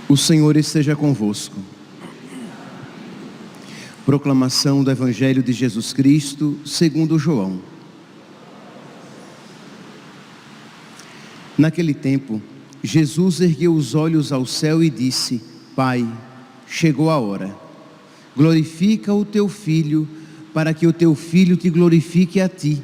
O Senhor esteja convosco. Proclamação do Evangelho de Jesus Cristo, segundo João. Naquele tempo, Jesus ergueu os olhos ao céu e disse: Pai, chegou a hora. Glorifica o teu Filho, para que o teu Filho te glorifique a ti.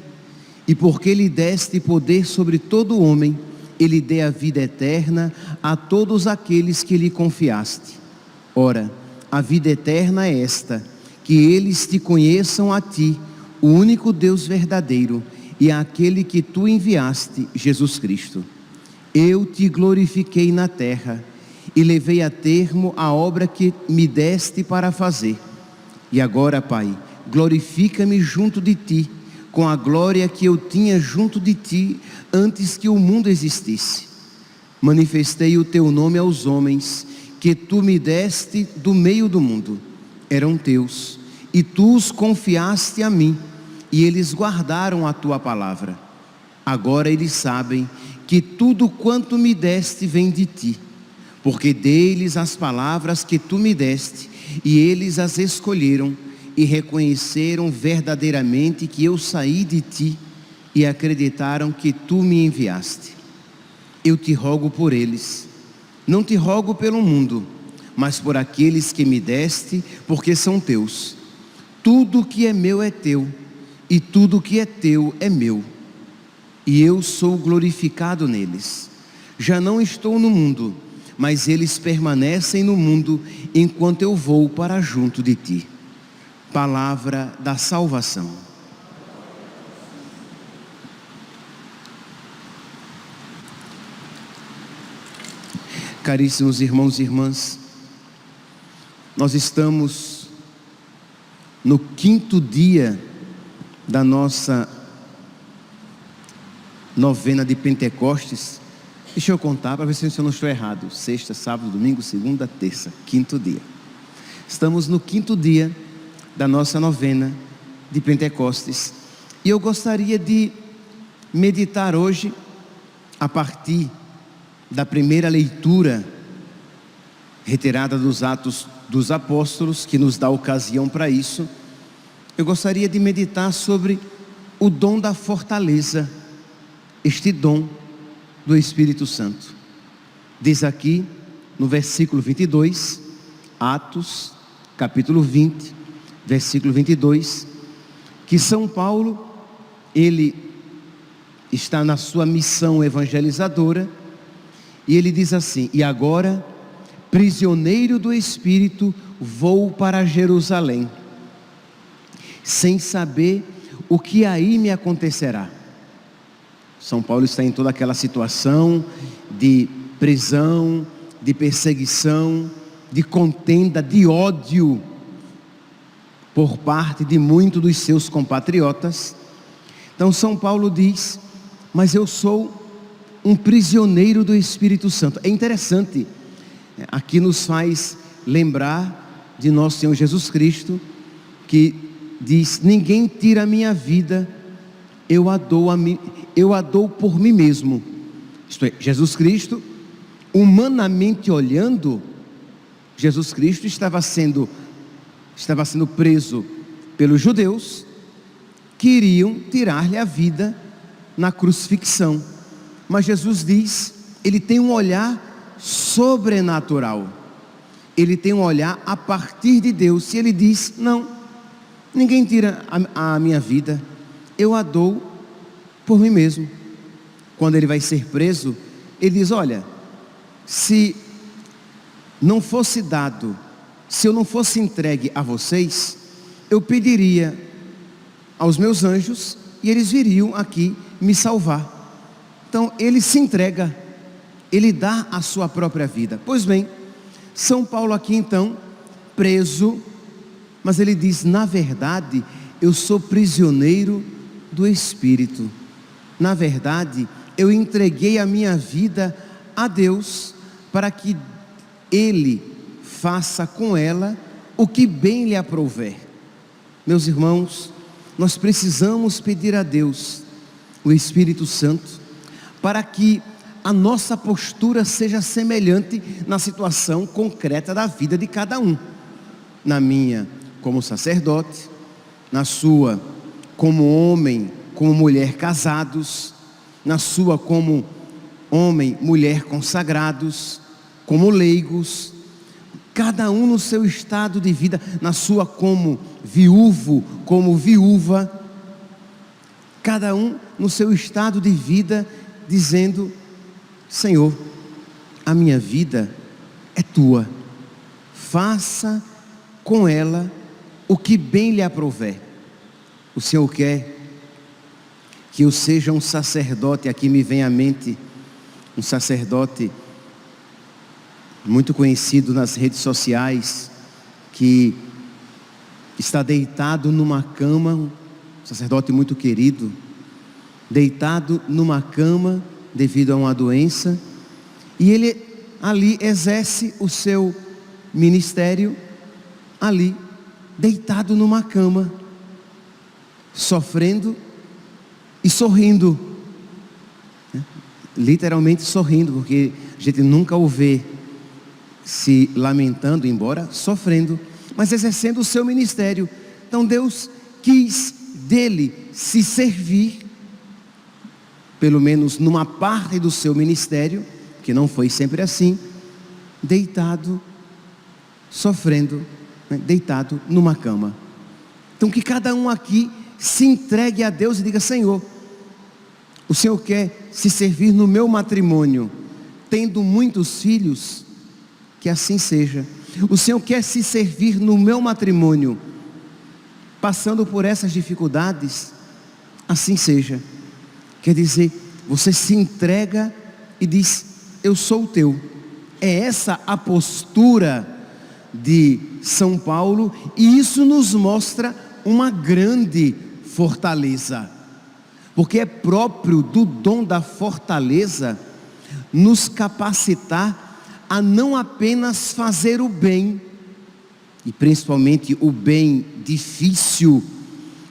E porque lhe deste poder sobre todo homem, ele dê a vida eterna a todos aqueles que lhe confiaste. Ora, a vida eterna é esta, que eles te conheçam a ti, o único Deus verdadeiro, e àquele que tu enviaste, Jesus Cristo. Eu te glorifiquei na terra, e levei a termo a obra que me deste para fazer. E agora, Pai, glorifica-me junto de ti, com a glória que eu tinha junto de ti, antes que o mundo existisse. Manifestei o teu nome aos homens, que tu me deste do meio do mundo. Eram teus, e tu os confiaste a mim, e eles guardaram a tua palavra. Agora eles sabem que tudo quanto me deste vem de ti, porque dei-lhes as palavras que tu me deste, e eles as escolheram, e reconheceram verdadeiramente que eu saí de ti, e acreditaram que tu me enviaste. Eu te rogo por eles, não te rogo pelo mundo, mas por aqueles que me deste, porque são teus. Tudo que é meu é teu, e tudo que é teu é meu, e eu sou glorificado neles. Já não estou no mundo, mas eles permanecem no mundo, enquanto eu vou para junto de ti. Palavra da salvação. Caríssimos irmãos e irmãs, nós estamos no 5º dia da nossa novena de Pentecostes. Deixa eu contar para ver se eu não estou errado. Sexta, sábado, domingo, segunda, terça, 5º dia. Estamos no 5º dia da nossa novena de Pentecostes. E eu gostaria de meditar hoje, a partir da primeira leitura retirada dos Atos dos Apóstolos, que nos dá ocasião para isso. Eu gostaria de meditar sobre o dom da fortaleza, este dom do Espírito Santo. Diz aqui no versículo 22, Atos, capítulo 20, versículo 22, que São Paulo, ele está na sua missão evangelizadora, e ele diz assim: e agora, prisioneiro do Espírito, vou para Jerusalém, sem saber o que aí me acontecerá. São Paulo está em toda aquela situação de prisão, de perseguição, de contenda, de ódio, por parte de muitos dos seus compatriotas. Então São Paulo diz: mas eu sou um prisioneiro do Espírito Santo. É interessante, aqui nos faz lembrar de nosso Senhor Jesus Cristo, que diz: ninguém tira a minha vida, eu a dou por mim mesmo. Isto é, Jesus Cristo, humanamente olhando, Jesus Cristo estava sendo preso pelos judeus, que iriam tirar-lhe a vida na crucifixão. Mas Jesus diz, ele tem um olhar sobrenatural, ele tem um olhar a partir de Deus, e ele diz: não, ninguém tira a minha vida, eu a dou por mim mesmo. Quando ele vai ser preso, ele diz: olha, se não fosse dado, se eu não fosse entregue a vocês, eu pediria aos meus anjos, e eles viriam aqui me salvar. Então ele se entrega, ele dá a sua própria vida. Pois bem, São Paulo aqui então, preso, mas ele diz: na verdade, eu sou prisioneiro do Espírito. Na verdade, eu entreguei a minha vida a Deus para que Ele faça com ela o que bem lhe aprouver. Meus irmãos, nós precisamos pedir a Deus, o Espírito Santo, para que a nossa postura seja semelhante na situação concreta da vida de cada um. Na minha, como sacerdote; na sua, como homem, como mulher casados; na sua, como homem, mulher consagrados; como leigos; cada um no seu estado de vida; na sua, como viúvo, como viúva; cada um no seu estado de vida, dizendo: Senhor, a minha vida é tua, faça com ela o que bem lhe aprouver. O Senhor quer que eu seja um sacerdote, aqui me vem à mente um sacerdote muito conhecido nas redes sociais, que está deitado numa cama, um sacerdote muito querido, deitado numa cama devido a uma doença, e ele ali exerce o seu ministério, ali, deitado numa cama, sofrendo e sorrindo, literalmente sorrindo, porque a gente nunca o vê se lamentando, embora sofrendo, mas exercendo o seu ministério. Então Deus quis dele se servir, pelo menos numa parte do seu ministério, que não foi sempre assim, deitado, sofrendo, deitado numa cama. Então que cada um aqui se entregue a Deus e diga: Senhor, o Senhor quer se servir no meu matrimônio, tendo muitos filhos, que assim seja. O Senhor quer se servir no meu matrimônio, passando por essas dificuldades, assim seja. Quer dizer, você se entrega e diz: eu sou o teu. É essa a postura de São Paulo, e isso nos mostra uma grande fortaleza, porque é próprio do dom da fortaleza nos capacitar a não apenas fazer o bem, e principalmente o bem difícil,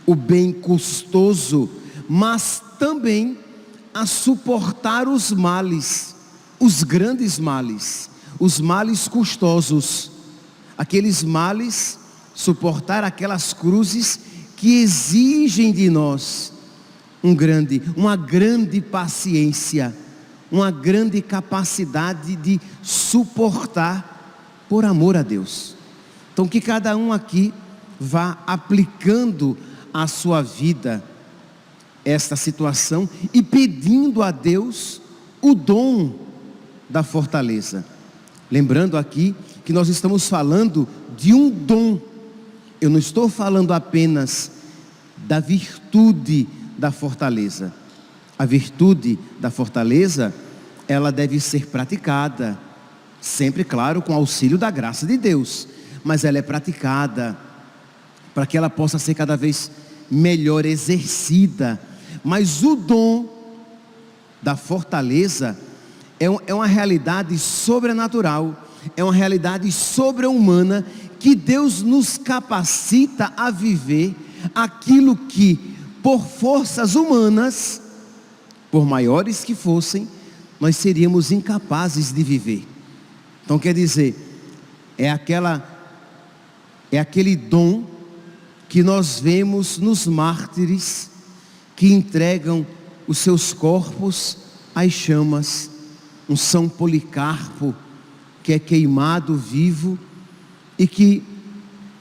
o bem custoso, mas também a suportar os males, os grandes males, os males custosos, aqueles males, suportar aquelas cruzes que exigem de nós uma grande paciência, uma grande capacidade de suportar por amor a Deus. Então que cada um aqui vá aplicando à sua vida esta situação e pedindo a Deus o dom da fortaleza. Lembrando aqui que nós estamos falando de um dom. Eu não estou falando apenas da virtude da fortaleza. A virtude da fortaleza, ela deve ser praticada, sempre, claro, com auxílio da graça de Deus, mas ela é praticada para que ela possa ser cada vez melhor exercida. Mas o dom da fortaleza é uma realidade sobrenatural, é uma realidade sobre-humana, que Deus nos capacita a viver aquilo que, por forças humanas, por maiores que fossem, nós seríamos incapazes de viver. Então quer dizer, é aquele dom que nós vemos nos mártires, que entregam os seus corpos às chamas. Um São Policarpo, que é queimado vivo, e que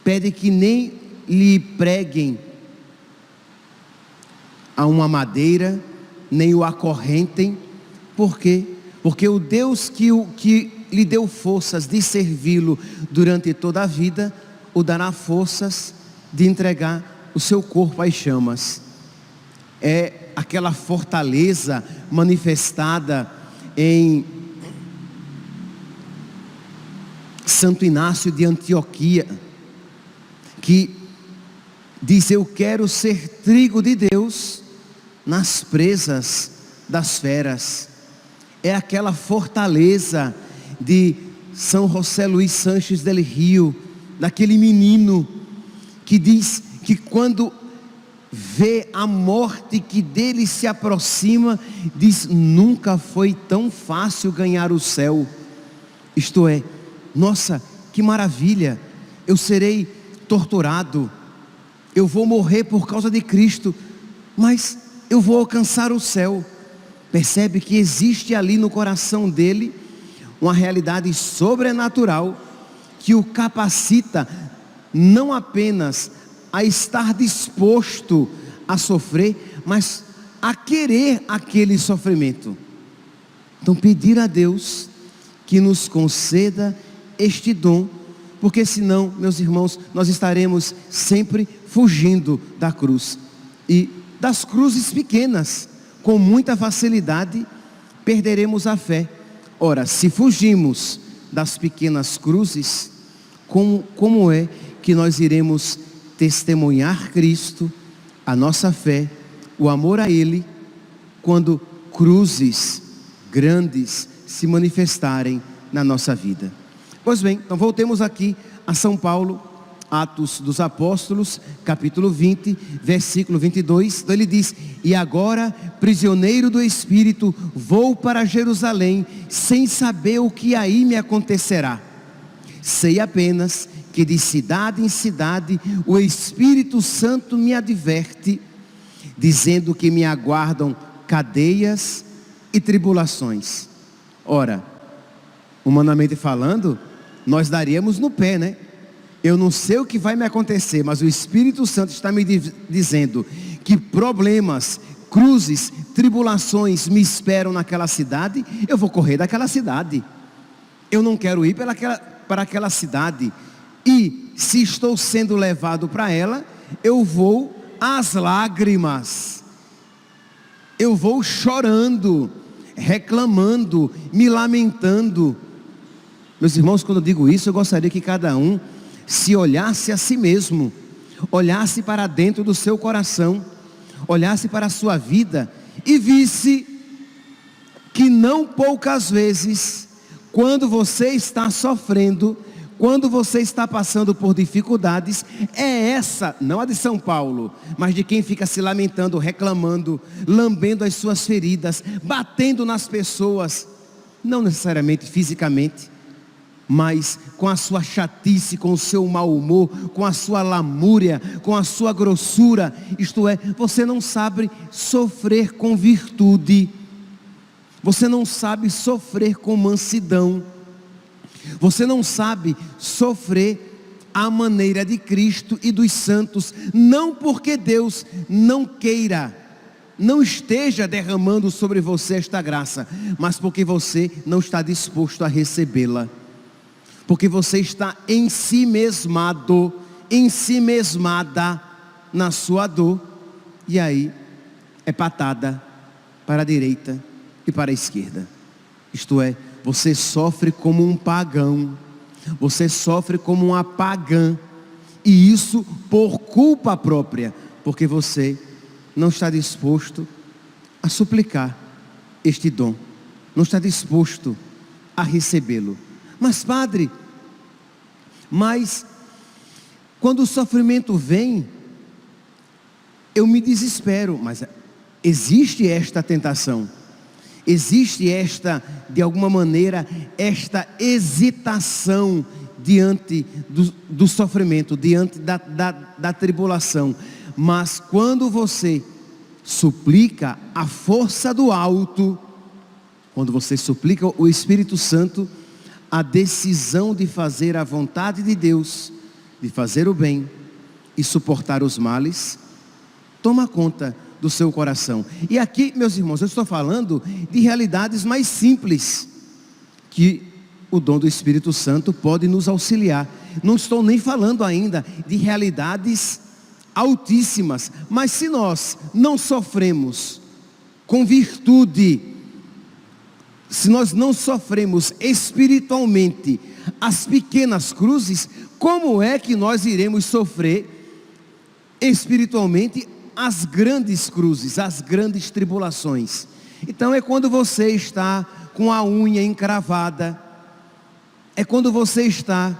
pede que nem lhe preguem a uma madeira, nem o acorrentem. Por quê? Porque o Deus que lhe deu forças de servi-lo durante toda a vida, o dará forças de entregar o seu corpo às chamas. É aquela fortaleza manifestada em Santo Inácio de Antioquia, que diz: eu quero ser trigo de Deus nas presas das feras. é aquela fortaleza de São José Luís Sanches del Rio, daquele menino que diz que quando vê a morte que dele se aproxima, diz: nunca foi tão fácil ganhar o céu. Isto é, nossa, que maravilha, eu serei torturado, eu vou morrer por causa de Cristo, mas eu vou alcançar o céu. Percebe que existe ali no coração dele uma realidade sobrenatural que o capacita não apenas a estar disposto a sofrer, mas a querer aquele sofrimento. Então, pedir a Deus que nos conceda este dom, porque senão, meus irmãos, nós estaremos sempre fugindo da cruz, e das cruzes pequenas, com muita facilidade, perderemos a fé. Ora, se fugimos das pequenas cruzes, como é que nós iremos testemunhar Cristo, a nossa fé, o amor a Ele, quando cruzes grandes se manifestarem na nossa vida? Pois bem, então voltemos aqui a São Paulo, Atos dos Apóstolos, capítulo 20, versículo 22, então ele diz: e agora, prisioneiro do Espírito, vou para Jerusalém, sem saber o que aí me acontecerá. Sei apenas que de cidade em cidade o Espírito Santo me adverte, dizendo que me aguardam cadeias e tribulações. Ora, humanamente falando, nós daríamos no pé, né? Eu não sei o que vai me acontecer, mas o Espírito Santo está me dizendo que problemas, cruzes, tribulações me esperam naquela cidade. Eu vou correr daquela cidade. Eu não quero ir para aquela cidade. E se estou sendo levado para ela, eu vou às lágrimas. Eu vou chorando, reclamando, me lamentando. Meus irmãos, quando eu digo isso, eu gostaria que cada um se olhasse a si mesmo, olhasse para dentro do seu coração, olhasse para a sua vida e visse que não poucas vezes, quando você está sofrendo, quando você está passando por dificuldades, é essa, não a de São Paulo, mas de quem fica se lamentando, reclamando, lambendo as suas feridas, batendo nas pessoas, não necessariamente fisicamente, mas com a sua chatice, com o seu mau humor, com a sua lamúria, com a sua grossura. Isto é, você não sabe sofrer com virtude, você não sabe sofrer com mansidão, você não sabe sofrer à maneira de Cristo e dos santos, não porque Deus não queira, não esteja derramando sobre você esta graça, mas porque você não está disposto a recebê-la. Porque você está ensimesmado, ensimesmada na sua dor, e aí é patada para a direita e para a esquerda. Isto é, você sofre como um pagão, você sofre como uma pagã, e isso por culpa própria, porque você não está disposto a suplicar este dom, não está disposto a recebê-lo. Mas padre, quando o sofrimento vem, eu me desespero. Mas existe esta tentação, existe de alguma maneira, esta hesitação diante do sofrimento, diante da tribulação. Mas quando você suplica a força do alto, quando você suplica o Espírito Santo, a decisão de fazer a vontade de Deus, de fazer o bem e suportar os males, toma conta do seu coração. E aqui, meus irmãos, eu estou falando de realidades mais simples, que o dom do Espírito Santo pode nos auxiliar. Não estou nem falando ainda de realidades altíssimas, mas se nós não sofremos com virtude, se nós não sofremos espiritualmente as pequenas cruzes, como é que nós iremos sofrer espiritualmente as grandes cruzes, as grandes tribulações? Então é quando você está com a unha encravada, é quando você está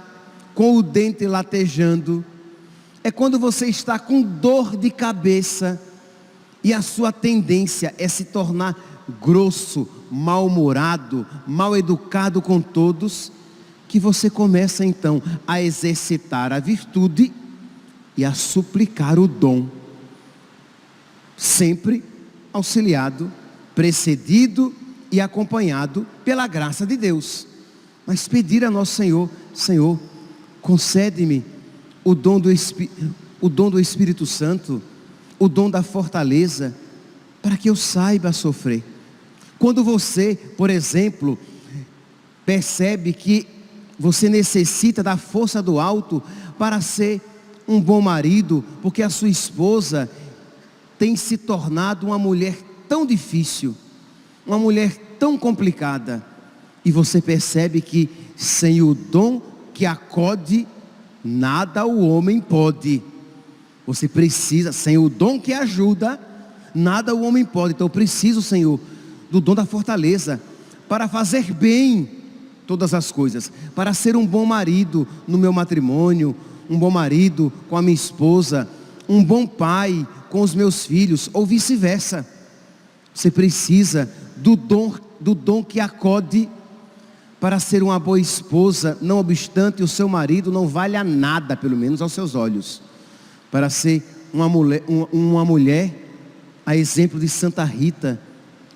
com o dente latejando, é quando você está com dor de cabeça e a sua tendência é se tornar grosso, mal-humorado, mal educado com todos, que você começa então a exercitar a virtude e a suplicar o dom, sempre auxiliado, precedido e acompanhado pela graça de Deus. Mas pedir a nosso Senhor: Senhor, concede-me o dom do Espírito Santo, o dom da fortaleza, para que eu saiba sofrer. Quando você, por exemplo, percebe que você necessita da força do alto para ser um bom marido, porque a sua esposa tem se tornado uma mulher tão difícil, uma mulher tão complicada, e você percebe que sem o dom que acode, nada o homem pode. Você precisa, sem o dom que ajuda, nada o homem pode. Então eu preciso, Senhor, do dom da fortaleza, para fazer bem todas as coisas, para ser um bom marido no meu matrimônio, um bom marido com a minha esposa, um bom pai com os meus filhos, ou vice-versa. Você precisa do dom que acode para ser uma boa esposa, não obstante o seu marido não valha nada, pelo menos aos seus olhos. Para ser uma mulher, a exemplo de Santa Rita,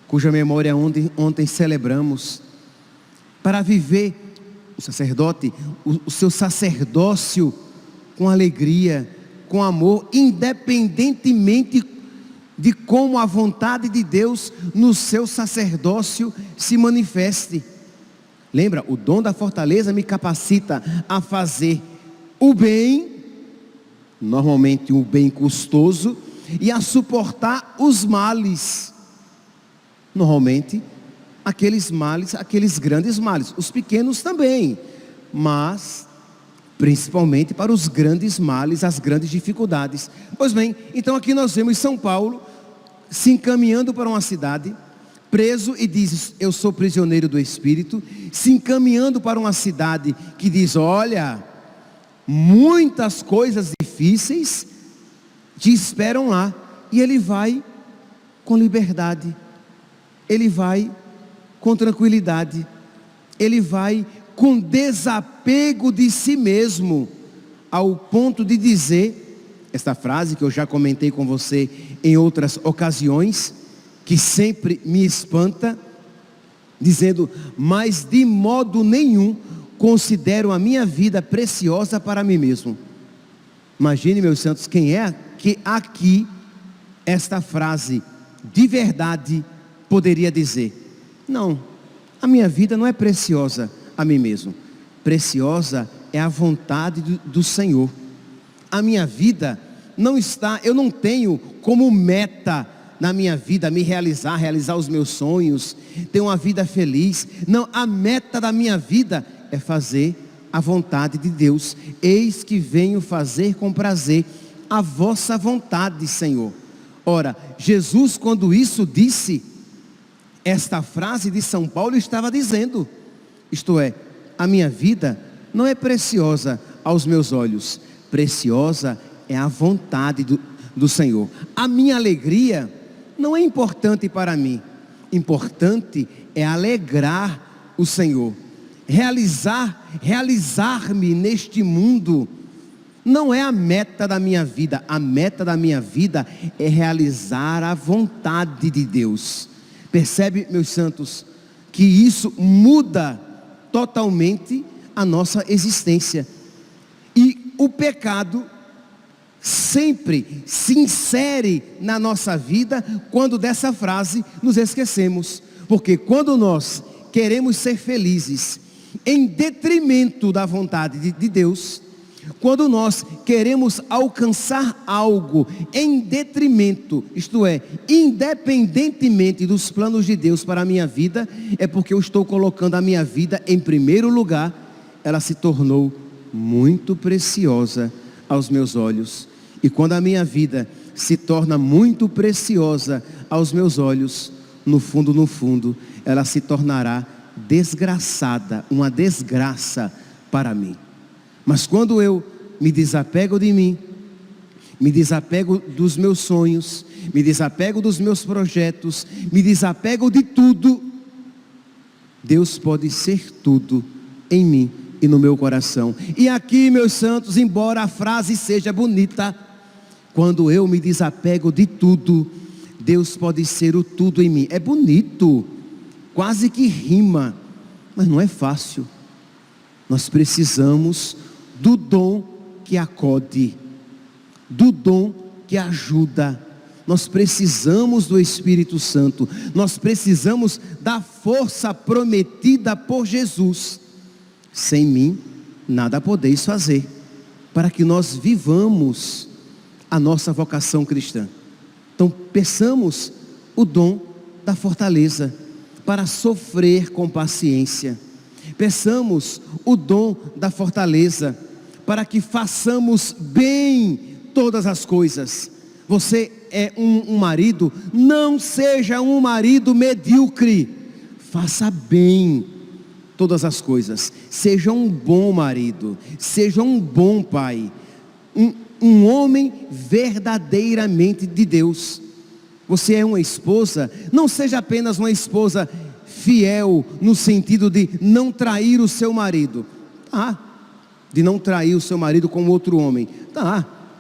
cuja memória ontem celebramos. Para viver o sacerdote, o seu sacerdócio com alegria, com amor, independentemente de como a vontade de Deus no seu sacerdócio se manifeste. Lembra, o dom da fortaleza me capacita a fazer o bem, normalmente o bem custoso, e a suportar os males, normalmente aqueles males, aqueles grandes males, os pequenos também, mas principalmente para os grandes males, as grandes dificuldades. Pois bem, então aqui nós vemos São Paulo se encaminhando para uma cidade, preso e diz: eu sou prisioneiro do Espírito, se encaminhando para uma cidade que diz: olha, muitas coisas difíceis te esperam lá. E ele vai com liberdade, ele vai com tranquilidade, ele vai com desapego de si mesmo, ao ponto de dizer esta frase que eu já comentei com você em outras ocasiões, que sempre me espanta, dizendo: mas de modo nenhum considero a minha vida preciosa para mim mesmo. Imagine, meus santos, quem é que aqui esta frase de verdade poderia dizer: não, a minha vida não é preciosa a mim mesmo, preciosa é a vontade do Senhor. A minha vida não está, eu não tenho como meta na minha vida me realizar os meus sonhos, ter uma vida feliz. Não, a meta da minha vida é fazer a vontade de Deus. Eis que venho fazer com prazer a vossa vontade, Senhor. Ora, Jesus, quando isso disse, esta frase de São Paulo estava dizendo, isto é, a minha vida não é preciosa aos meus olhos, preciosa é a vontade do Senhor. A minha alegria não é importante para mim, importante é alegrar o Senhor. Realizar-me neste mundo não é a meta da minha vida. A meta da minha vida é realizar a vontade de Deus. Percebe, meus santos, que isso muda totalmente a nossa existência. E o pecado sempre se insere na nossa vida quando dessa frase nos esquecemos. Porque quando nós queremos ser felizes em detrimento da vontade de Deus, quando nós queremos alcançar algo em detrimento, isto é, independentemente dos planos de Deus para a minha vida, é porque eu estou colocando a minha vida em primeiro lugar. Ela se tornou muito preciosa aos meus olhos. E quando a minha vida se torna muito preciosa aos meus olhos, no fundo, ela se tornará desgraçada, uma desgraça para mim. Mas quando eu me desapego de mim, me desapego dos meus sonhos, me desapego dos meus projetos, me desapego de tudo, Deus pode ser tudo em mim e no meu coração. E aqui, meus santos, embora a frase seja bonita, quando eu me desapego de tudo, Deus pode ser o tudo em mim. É bonito, quase que rima, mas não é fácil. Nós precisamos do dom que acode, do dom que ajuda. Nós precisamos do Espírito Santo, nós precisamos da força prometida por Jesus. Sem mim, nada podeis fazer, para que nós vivamos a nossa vocação cristã. Então, peçamos o dom da fortaleza, para sofrer com paciência. Peçamos o dom da fortaleza, para que façamos bem todas as coisas. Você é um marido, não seja um marido medíocre, faça bem todas as coisas, seja um bom marido, seja um bom pai, um homem verdadeiramente de Deus. Você é uma esposa, não seja apenas uma esposa fiel, no sentido de não trair o seu marido, de não trair o seu marido com outro homem,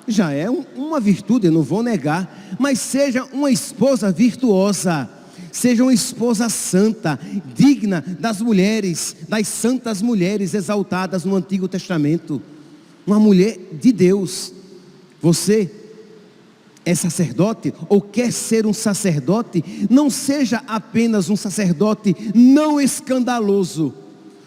já é uma virtude, eu não vou negar, mas seja uma esposa virtuosa, seja uma esposa santa, digna das mulheres, das santas mulheres exaltadas no Antigo Testamento, uma mulher de Deus. Você é sacerdote ou quer ser um sacerdote, não seja apenas um sacerdote não escandaloso,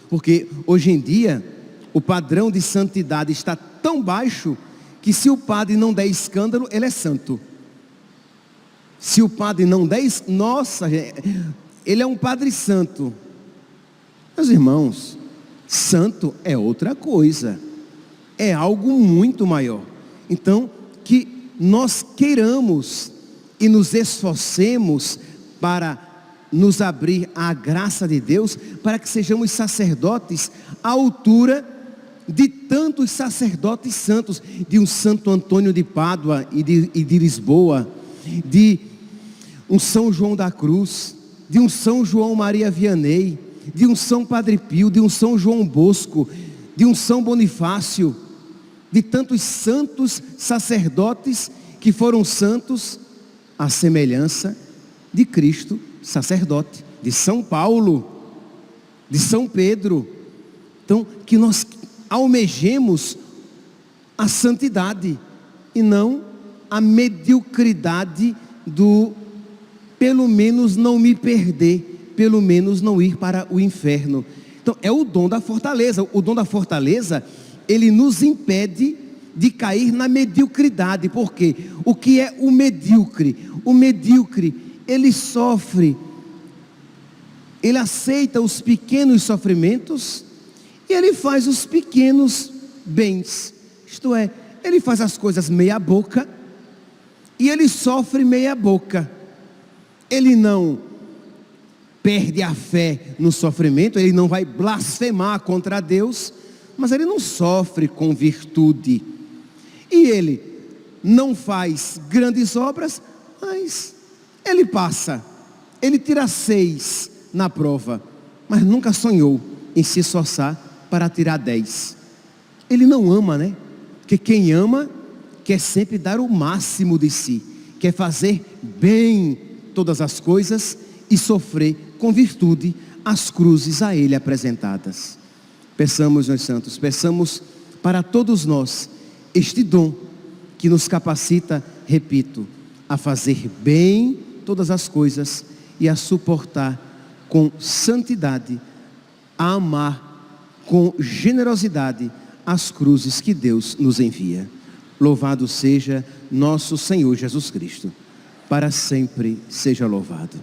porque hoje em dia o padrão de santidade está tão baixo que se o padre não der escândalo, ele é santo. Se o padre não der, nossa, ele é um padre santo. Meus irmãos, santo é outra coisa, é algo muito maior. Então, que nós queiramos e nos esforcemos para nos abrir à graça de Deus, para que sejamos sacerdotes à altura de tantos sacerdotes santos, de um Santo Antônio de Pádua e de Lisboa, de um São João da Cruz, de um São João Maria Vianney, de um São Padre Pio, de um São João Bosco, de um São Bonifácio, de tantos santos sacerdotes que foram santos à semelhança de Cristo sacerdote, de São Paulo, de São Pedro. Então, que nós almejemos a santidade e não a mediocridade do pelo menos não me perder, pelo menos não ir para o inferno. Então é o dom da fortaleza. O dom da fortaleza, ele nos impede de cair na mediocridade. Porque o que é o medíocre? O medíocre, ele sofre, ele aceita os pequenos sofrimentos e ele faz os pequenos bens. Isto é, ele faz as coisas meia boca e ele sofre meia boca. Ele não perde a fé no sofrimento, ele não vai blasfemar contra Deus, mas ele não sofre com virtude. E ele não faz grandes obras, mas ele passa, ele tira 6 na prova, mas nunca sonhou em se esforçar para tirar 10. Ele não ama, né? Porque quem ama quer sempre dar o máximo de si, quer fazer bem todas as coisas e sofrer com virtude as cruzes a ele apresentadas. Peçamos, meus santos, peçamos para todos nós este dom que nos capacita, repito, a fazer bem todas as coisas e a suportar com santidade, a amar com generosidade as cruzes que Deus nos envia. Louvado seja nosso Senhor Jesus Cristo. Para sempre seja louvado.